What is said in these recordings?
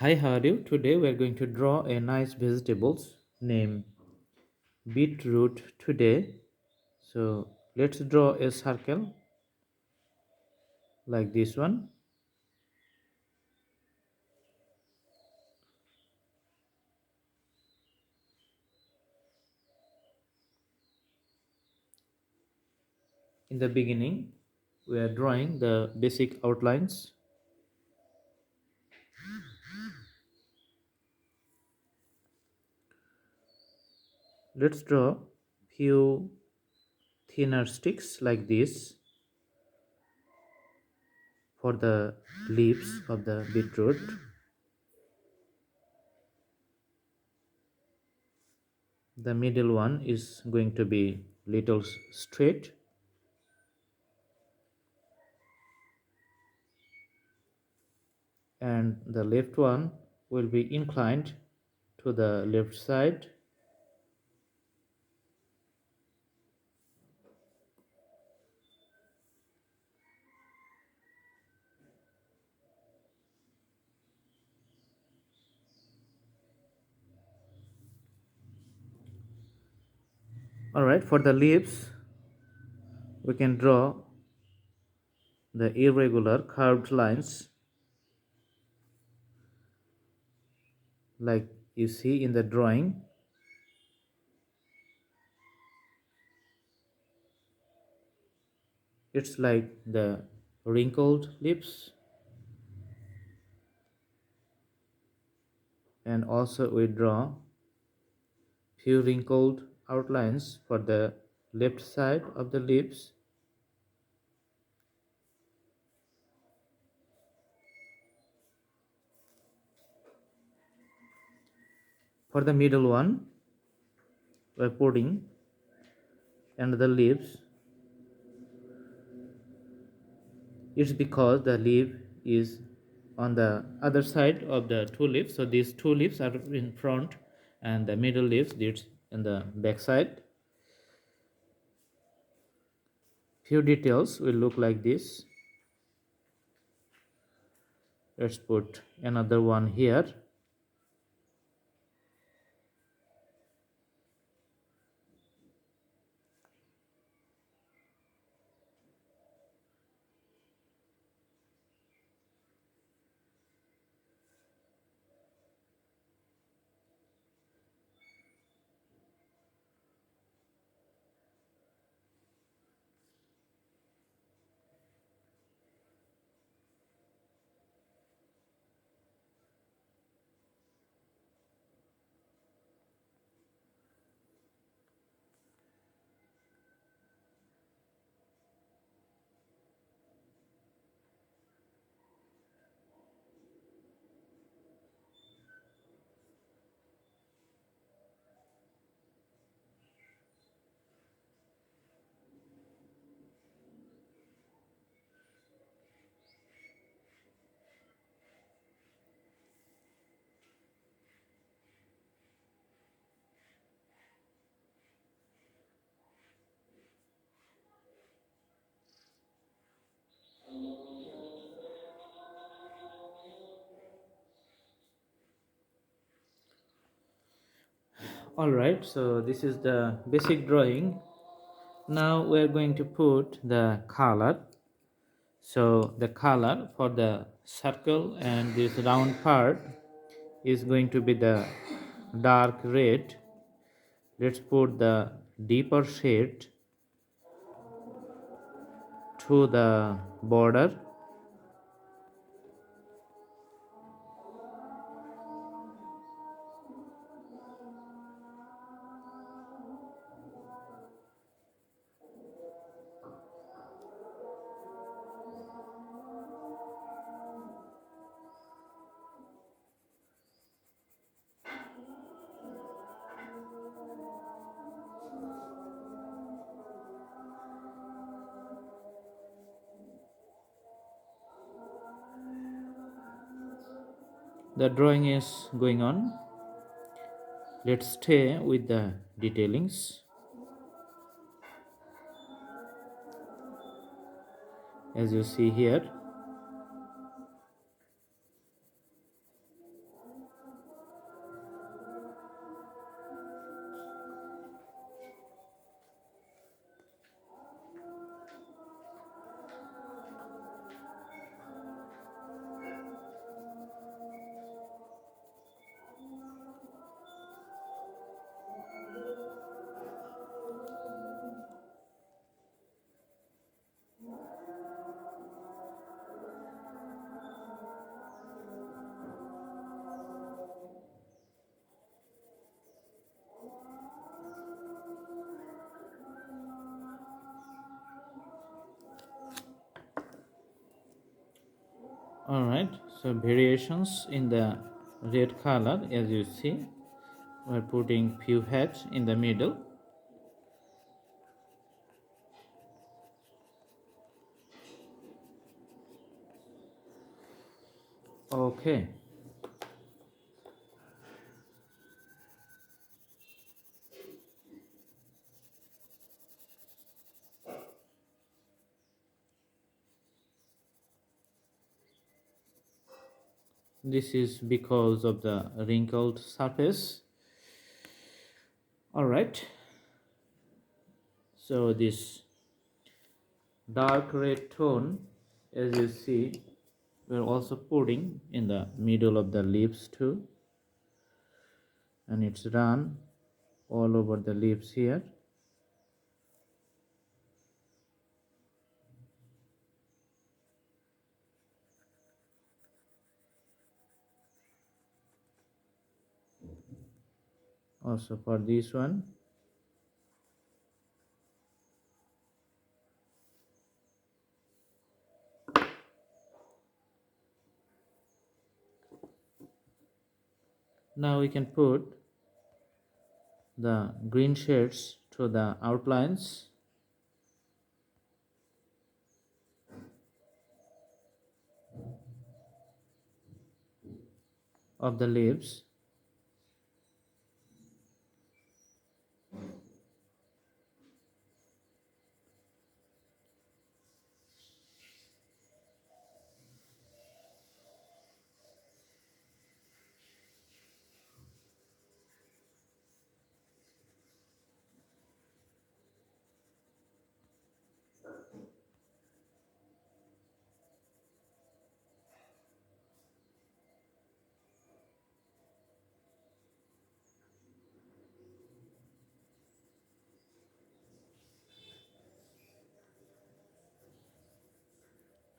Hi, how are you? Today we are going to draw a nice vegetables named beetroot today. So let's draw a circle like this one. In the beginning, we are drawing the basic outlines. Let's draw few thinner sticks like this for the leaves of the beetroot. The middle one is going to be little straight, and the left one will be inclined to the left side. Alright, for the leaves we can draw the irregular curved lines like you see in the drawing. It's like the wrinkled lips, and also we draw few wrinkled outlines for the left side of the lips. For the middle one we're putting and the leaves, it's because the leaf is on the other side of the two leaves, so these two leaves are in front and the middle leaves is in the back side. Few details will look like this. Let's put another one here. Alright, so this is the basic drawing. Now we are going to put the color. So the color for the circle and this round part is going to be the dark red. Let's put the deeper shade to the border. The drawing is going on. Let's stay with the detailings. As you see here, All right, so variations in the red color, as you see, we're putting few heads in the middle. Okay, this is because of the wrinkled surface. All right, so this dark red tone, as you see, we're also putting in the middle of the leaves too, and it's run all over the leaves here. Also for this one. Now we can put the green shades to the outlines of the leaves.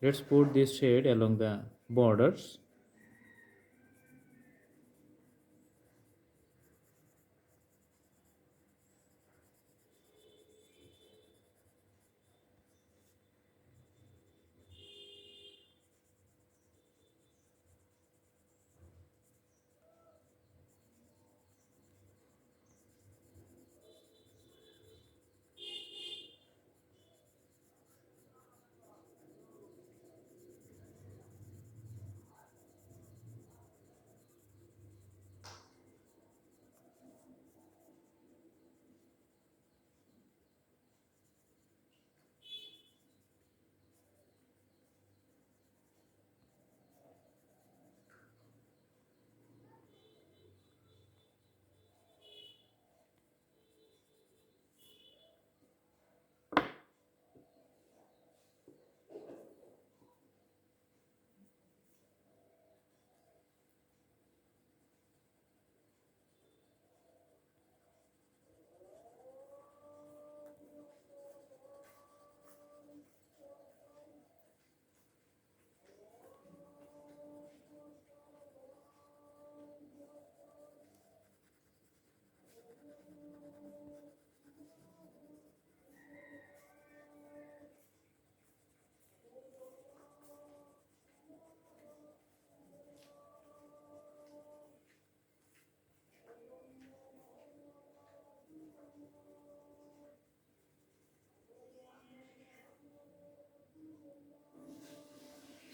Let's put this shade along the borders.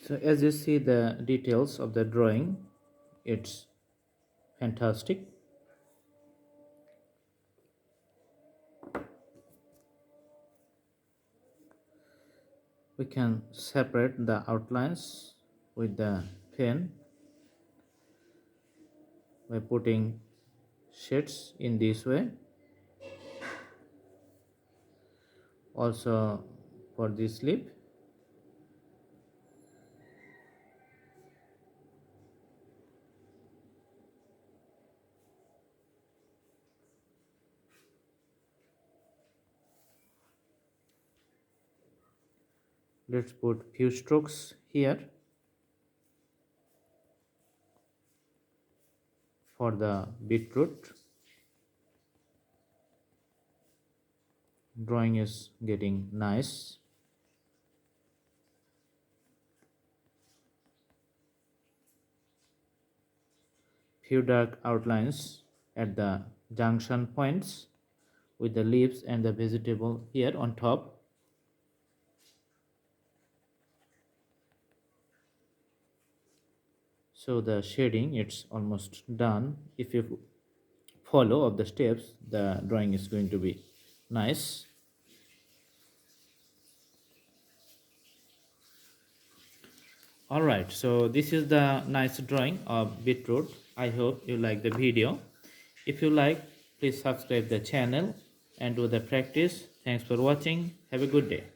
So as you see the details of the drawing, it's fantastic. We can separate the outlines with the pen by putting shades in this way. Also for this lip, let's put few strokes here for the beetroot. Drawing is getting nice. few dark outlines at the junction points with the leaves and the vegetable here on top. So the shading, it's almost done. If you follow up the steps, the drawing is going to be nice. Alright, so this is the nice drawing of beetroot. I hope you like the video. If you like, please subscribe the channel and do the practice. Thanks for watching. Have a good day.